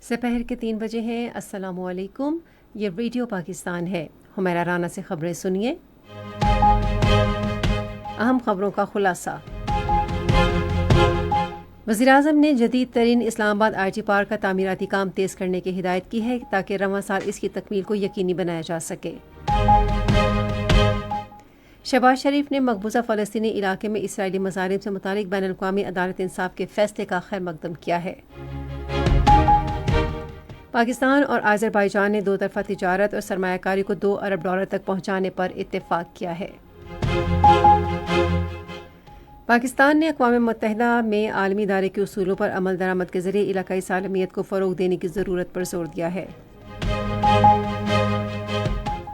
سپہر کے 3 بجے ہیں۔ السلام علیکم، یہ ریڈیو پاکستان ہے۔ حمیرہ رانا سے خبریں سنیے۔ اہم خبروں کا خلاصہ۔ وزیراعظم نے جدید ترین اسلام آباد آئی ٹی پارک کا تعمیراتی کام تیز کرنے کی ہدایت کی ہے تاکہ رواں سال اس کی تکمیل کو یقینی بنایا جا سکے۔ شہباز شریف نے مقبوضہ فلسطینی علاقے میں اسرائیلی مظالم سے متعلق بین الاقوامی عدالت انصاف کے فیصلے کا خیر مقدم کیا ہے۔ پاکستان اور آذربائیجان نے 2 طرفہ تجارت اور سرمایہ کاری کو $2 ارب تک پہنچانے پر اتفاق کیا ہے۔ پاکستان نے اقوام متحدہ میں عالمی ادارے کے اصولوں پر عمل درآمد کے ذریعے علاقائی سالمیت کو فروغ دینے کی ضرورت پر زور دیا ہے۔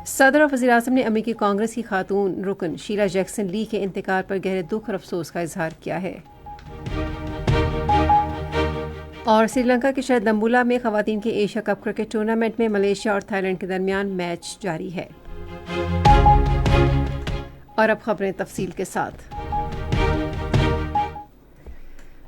صدر اور وزیر اعظم نے امریکی کانگریس کی خاتون رکن شیلا جیکسن لی کے انتقال پر گہرے دکھ اور افسوس کا اظہار کیا ہے۔ اور سری لنکا کے شہر دمبولا میں خواتین کے ایشیا کپ کرکٹ ٹورنامنٹ میں ملیشیا اور تھائی لینڈ کے درمیان میچ جاری ہے۔ اور اب خبریں تفصیل کے ساتھ۔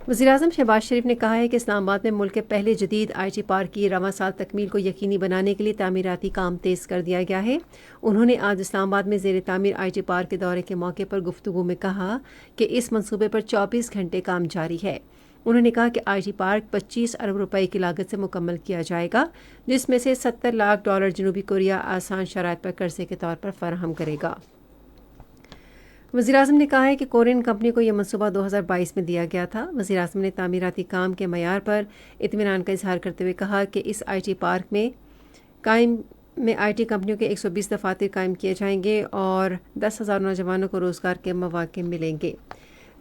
وزیراعظم شہباز شریف نے کہا ہے کہ اسلام آباد میں ملک کے پہلے جدید آئی ٹی پارک کی رواں سال تکمیل کو یقینی بنانے کے لیے تعمیراتی کام تیز کر دیا گیا ہے۔ انہوں نے آج اسلام آباد میں زیر تعمیر آئی ٹی پارک کے دورے کے موقع پر گفتگو میں کہا کہ اس منصوبے پر 24 گھنٹے کام جاری ہے۔ انہوں نے کہا کہ آئی ٹی پارک 25 ارب روپے کی لاگت سے مکمل کیا جائے گا، جس میں سے $70 لاکھ جنوبی کوریا آسان شرائط پر قرضے کے طور پر فراہم کرے گا۔ وزیراعظم نے کہا ہے کہ کورین کمپنی کو یہ منصوبہ 2022 میں دیا گیا تھا۔ وزیراعظم نے تعمیراتی کام کے معیار پر اطمینان کا اظہار کرتے ہوئے کہا کہ اس آئی ٹی پارک میں آئی ٹی کمپنیوں کے 120 دفاتر قائم کیے جائیں گے اور 10,000 نوجوانوں کو روزگار کے مواقع ملیں گے۔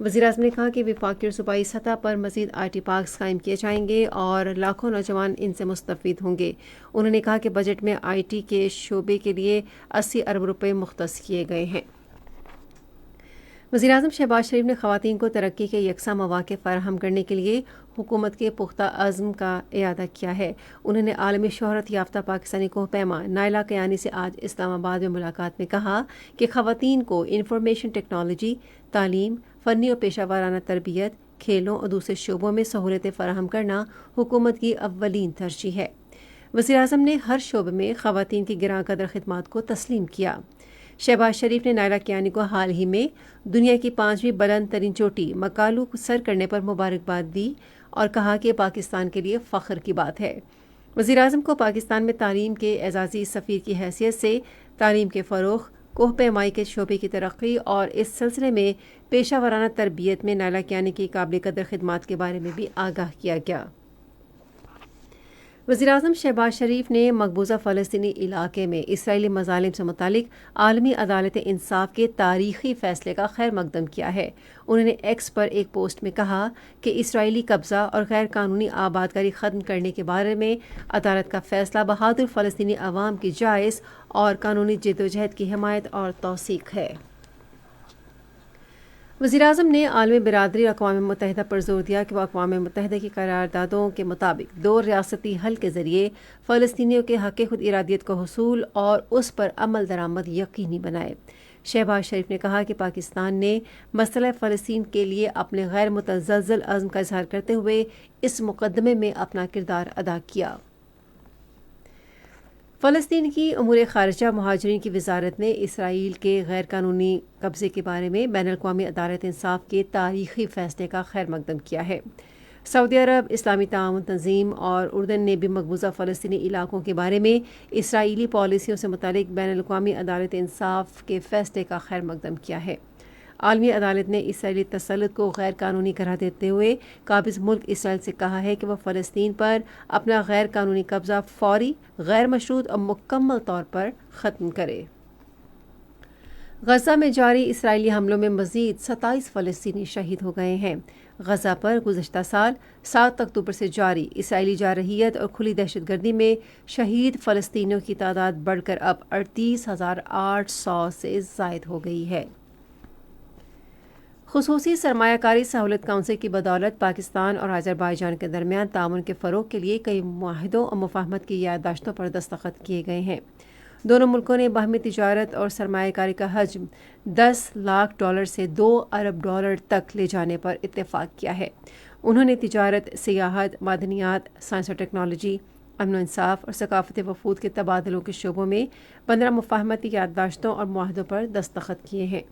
وزیراعظم نے کہا کہ وفاقی اور صوبائی سطح پر مزید آئی ٹی پارکس قائم کیے جائیں گے اور لاکھوں نوجوان ان سے مستفید ہوں گے۔ انہوں نے کہا کہ بجٹ میں آئی ٹی کے شعبے کے لیے 80 ارب روپے مختص کیے گئے ہیں۔ وزیراعظم شہباز شریف نے خواتین کو ترقی کے یکساں مواقع فراہم کرنے کے لیے حکومت کے پختہ عزم کا اعادہ کیا ہے۔ انہوں نے عالمی شہرت یافتہ پاکستانی کوہ پیما نائلہ کیانی سے آج اسلام آباد میں ملاقات میں کہا کہ خواتین کو انفارمیشن ٹیکنالوجی، تعلیم، فنی اور پیشہ ورانہ تربیت، کھیلوں اور دوسرے شعبوں میں سہولتیں فراہم کرنا حکومت کی اولین ترجیح ہے۔ وزیراعظم نے ہر شعبے میں خواتین کی گراں قدر خدمات کو تسلیم کیا۔ شہباز شریف نے نائلہ کیانی کو حال ہی میں دنیا کی 5ویں بلند ترین چوٹی مکالو سر کرنے پر مبارکباد دی اور کہا کہ پاکستان کے لیے فخر کی بات ہے۔ وزیراعظم کو پاکستان میں تعلیم کے اعزازی سفیر کی حیثیت سے تعلیم کے فروغ، کوہ پیمائی کے شعبے کی ترقی اور اس سلسلے میں پیشہ ورانہ تربیت میں نائلہ کیانی کی قابل قدر خدمات کے بارے میں بھی آگاہ کیا گیا۔ وزیراعظم شہباز شریف نے مقبوضہ فلسطینی علاقے میں اسرائیلی مظالم سے متعلق عالمی عدالت انصاف کے تاریخی فیصلے کا خیر مقدم کیا ہے۔ انہوں نے ایکس پر ایک پوسٹ میں کہا کہ اسرائیلی قبضہ اور غیر قانونی آبادکاری ختم کرنے کے بارے میں عدالت کا فیصلہ بہادر فلسطینی عوام کی جائز اور قانونی جدوجہد کی حمایت اور توثیق ہے۔ وزیراعظم نے عالمی برادری اور اقوام متحدہ پر زور دیا کہ وہ اقوام متحدہ کی قراردادوں کے مطابق 2 ریاستی حل کے ذریعے فلسطینیوں کے حق خود ارادیت کو حصول اور اس پر عمل درآمد یقینی بنائے۔ شہباز شریف نے کہا کہ پاکستان نے مسئلہ فلسطین کے لیے اپنے غیر متزلزل عزم کا اظہار کرتے ہوئے اس مقدمے میں اپنا کردار ادا کیا۔ فلسطین کی امور خارجہ مہاجرین کی وزارت نے اسرائیل کے غیر قانونی قبضے کے بارے میں بین الاقوامی عدالت انصاف کے تاریخی فیصلے کا خیر مقدم کیا ہے۔ سعودی عرب، اسلامی تعاون تنظیم اور اردن نے بھی مقبوضہ فلسطینی علاقوں کے بارے میں اسرائیلی پالیسیوں سے متعلق بین الاقوامی عدالت انصاف کے فیصلے کا خیر مقدم کیا ہے۔ عالمی عدالت نے اسرائیلی تسلط کو غیر قانونی قرار دیتے ہوئے قابض ملک اسرائیل سے کہا ہے کہ وہ فلسطین پر اپنا غیر قانونی قبضہ فوری، غیر مشروط اور مکمل طور پر ختم کرے۔ غزہ میں جاری اسرائیلی حملوں میں مزید 27 فلسطینی شہید ہو گئے ہیں۔ غزہ پر گزشتہ سال 7 اکتوبر سے جاری اسرائیلی جارحیت اور کھلی دہشت گردی میں شہید فلسطینیوں کی تعداد بڑھ کر اب 38,800 سے زائد ہو گئی ہے۔ خصوصی سرمایہ کاری سہولت کونسل کی بدولت پاکستان اور آذربائیجان کے درمیان تعاون کے فروغ کے لیے کئی معاہدوں اور مفاہمت کی یادداشتوں پر دستخط کیے گئے ہیں۔ دونوں ملکوں نے باہمی تجارت اور سرمایہ کاری کا حجم $10 لاکھ سے $2 ارب تک لے جانے پر اتفاق کیا ہے۔ انہوں نے تجارت، سیاحت، معدنیات، سائنس اور ٹیکنالوجی، امن و انصاف اور ثقافتی وفود کے تبادلوں کے شعبوں میں 15 مفاہمتی یادداشتوں اور معاہدوں پر دستخط کیے ہیں۔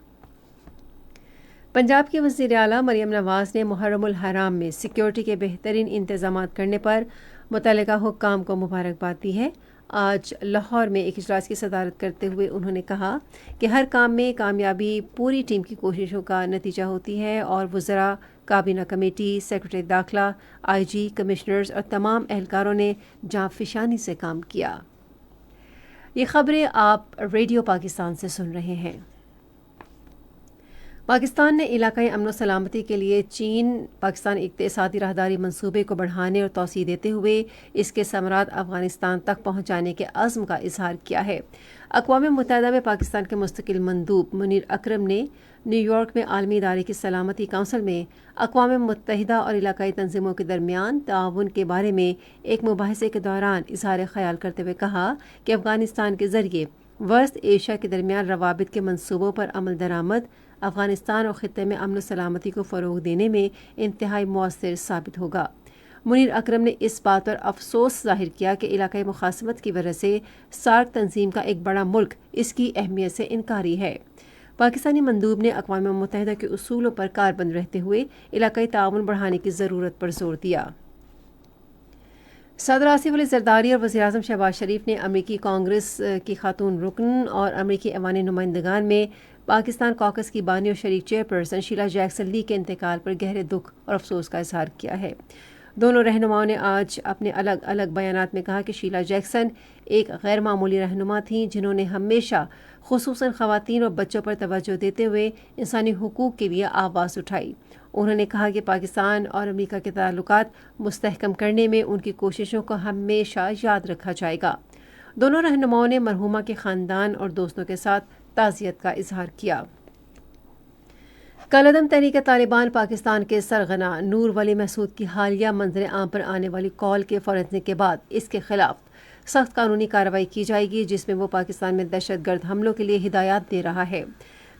پنجاب کی وزیر اعلیٰ مریم نواز نے محرم الحرام میں سیکیورٹی کے بہترین انتظامات کرنے پر متعلقہ حکام کو مبارکباد دی ہے۔ آج لاہور میں ایک اجلاس کی صدارت کرتے ہوئے انہوں نے کہا کہ ہر کام میں کامیابی پوری ٹیم کی کوششوں کا نتیجہ ہوتی ہے اور وزراء، کابینہ کمیٹی، سیکرٹری داخلہ، آئی جی، کمشنرز اور تمام اہلکاروں نے جاں فشانی سے کام کیا۔ یہ خبریں آپ ریڈیو پاکستان سے سن رہے ہیں۔ پاکستان نے علاقائی امن و سلامتی کے لیے چین پاکستان اقتصادی راہداری منصوبے کو بڑھانے اور توسیع دیتے ہوئے اس کے ثمرات افغانستان تک پہنچانے کے عزم کا اظہار کیا ہے۔ اقوام متحدہ میں پاکستان کے مستقل مندوب منیر اکرم نے نیو یارک میں عالمی ادارے کی سلامتی کونسل میں اقوام متحدہ اور علاقائی تنظیموں کے درمیان تعاون کے بارے میں ایک مباحثے کے دوران اظہار خیال کرتے ہوئے کہا کہ افغانستان کے ذریعے وسط ایشیا کے درمیان روابط کے منصوبوں پر عمل درآمد افغانستان اور خطے میں امن و سلامتی کو فروغ دینے میں انتہائی مؤثر ثابت ہوگا۔ منیر اکرم نے اس بات پر افسوس ظاہر کیا کہ علاقائی مخاصمت کی وجہ سے سارک تنظیم کا ایک بڑا ملک اس کی اہمیت سے انکاری ہے۔ پاکستانی مندوب نے اقوام متحدہ کے اصولوں پر کاربند رہتے ہوئے علاقائی تعاون بڑھانے کی ضرورت پر زور دیا۔ صدر آصف علی زرداری اور وزیراعظم شہباز شریف نے امریکی کانگریس کی خاتون رکن اور امریکی ایوانی نمائندگان میں پاکستان کاکس کی بانی اور شریک چیئرپرسن شیلا جیکسن لی کے انتقال پر گہرے دکھ اور افسوس کا اظہار کیا ہے۔ دونوں رہنماؤں نے آج اپنے الگ الگ بیانات میں کہا کہ شیلا جیکسن ایک غیر معمولی رہنما تھیں جنہوں نے ہمیشہ خصوصاً خواتین اور بچوں پر توجہ دیتے ہوئے انسانی حقوق کے لیے آواز اٹھائی۔ انہوں نے کہا کہ پاکستان اور امریکہ کے تعلقات مستحکم کرنے میں ان کی کوششوں کو ہمیشہ یاد رکھا جائے گا۔ دونوں رہنماؤں نے مرحومہ کے خاندان اور دوستوں کے ساتھ تعزیت کا اظہار کیا۔ کالعدم تحریک طالبان پاکستان کے سرغنہ نور ولی محسود کی حالیہ منظر عام پر آنے والی کال کے فوراً کے بعد اس کے خلاف سخت قانونی کارروائی کی جائے گی، جس میں وہ پاکستان میں دہشت گرد حملوں کے لیے ہدایات دے رہا ہے۔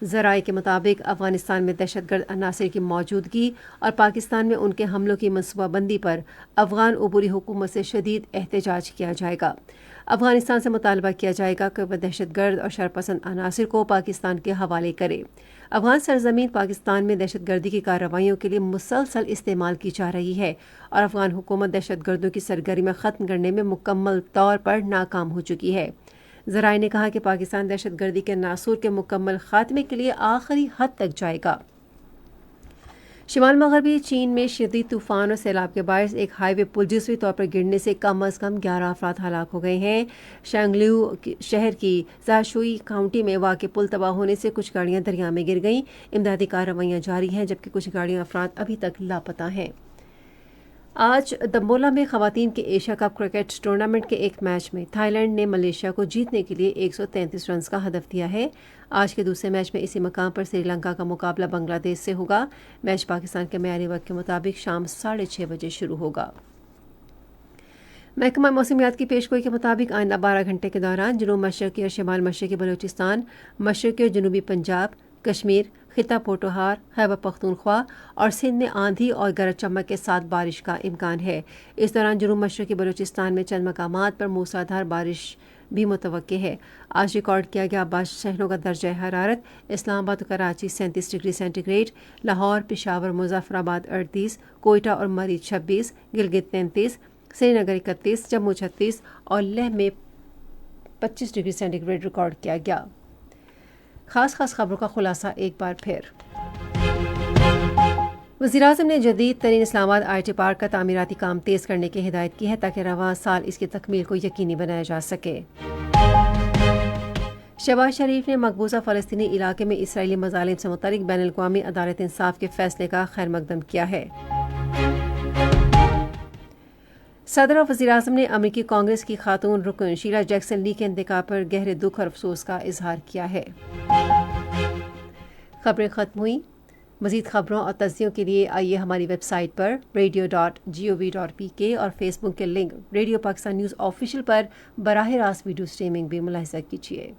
ذرائع کے مطابق افغانستان میں دہشت گرد عناصر کی موجودگی اور پاکستان میں ان کے حملوں کی منصوبہ بندی پر افغان عبوری حکومت سے شدید احتجاج کیا جائے گا۔ افغانستان سے مطالبہ کیا جائے گا کہ وہ دہشت گرد اور شرپسند عناصر کو پاکستان کے حوالے کرے۔ افغان سرزمین پاکستان میں دہشت گردی کی کارروائیوں کے لیے مسلسل استعمال کی جا رہی ہے اور افغان حکومت دہشت گردوں کی سرگرمی ختم کرنے میں مکمل طور پر ناکام ہو چکی ہے۔ ذرائع نے کہا کہ پاکستان دہشت گردی کے عناصر کے مکمل خاتمے کے لیے آخری حد تک جائے گا۔ شمال مغربی چین میں شدید طوفان اور سیلاب کے باعث ایک ہائی وے پل جزوی طور پر گرنے سے کم از کم 11 افراد ہلاک ہو گئے ہیں۔ شانگلیو شہر کی زاشوئی کاؤنٹی میں واقع پل تباہ ہونے سے کچھ گاڑیاں دریا میں گر گئیں۔ امدادی کارروائیاں جاری ہیں جبکہ کچھ گاڑیاں افراد ابھی تک لاپتہ ہیں۔ آج دمبولا میں خواتین کے ایشیا کپ کرکٹ ٹورنامنٹ کے ایک میچ میں تھائی لینڈ نے ملیشیا کو جیتنے کے لیے 133 رنز کا ہدف دیا ہے۔ آج کے دوسرے میچ میں اسی مقام پر سری لنکا کا مقابلہ بنگلہ دیش سے ہوگا۔ میچ پاکستان کے معیاری وقت کے مطابق شام 6:30 بجے شروع ہوگا۔ محکمہ موسمیات کی پیشگوئی کے مطابق آئندہ 12 گھنٹے کے دوران جنوب مشرقی اور شمال مشرقی بلوچستان، مشرقی اور جنوبی پنجاب، کشمیر، خطہ پوٹوہار، خیبر پختونخوا اور سندھ میں آندھی اور گرج چمک کے ساتھ بارش کا امکان ہے۔ اس دوران جنوب مشرقی بلوچستان میں چند مقامات پر موسلادھار بارش بھی متوقع ہے۔ آج ریکارڈ کیا گیا 22 شہروں کا درجہ حرارت: اسلام آباد و Karachi 37 degree centigrade, Lahore, Peshawar, Muzaffarabad 38، Quetta اور مریض 26، گلگت 33، سری نگر 31، جموں 36 اور لیہ میں 25 ڈگری سینٹی گریڈ ریکارڈ کیا گیا۔ خاص خبروں کا خلاصہ ایک بار پھر۔ وزیراعظم نے جدید ترین اسلام آباد آئی ٹی پارک کا تعمیراتی کام تیز کرنے کی ہدایت کی ہے تاکہ رواں سال اس کی تکمیل کو یقینی بنایا جا سکے۔ شہباز شریف نے مقبوضہ فلسطینی علاقے میں اسرائیلی مظالم سے متعلق بین الاقوامی عدالت انصاف کے فیصلے کا خیر مقدم کیا ہے۔ صدر اور وزیراعظم نے امریکی کانگریس کی خاتون رکن شیلا جیکسن لی کے انتقال پر گہرے دکھ اور افسوس کا اظہار کیا ہے۔ خبریں ختم ہوئیں۔ مزید خبروں اور تجزیوں کے لیے آئیے ہماری ویب سائٹ پر radio.gov.pk اور فیس بک کے link radio Pakistan news official پر براہ راست ویڈیو سٹریمنگ بھی ملاحظہ کیجیے۔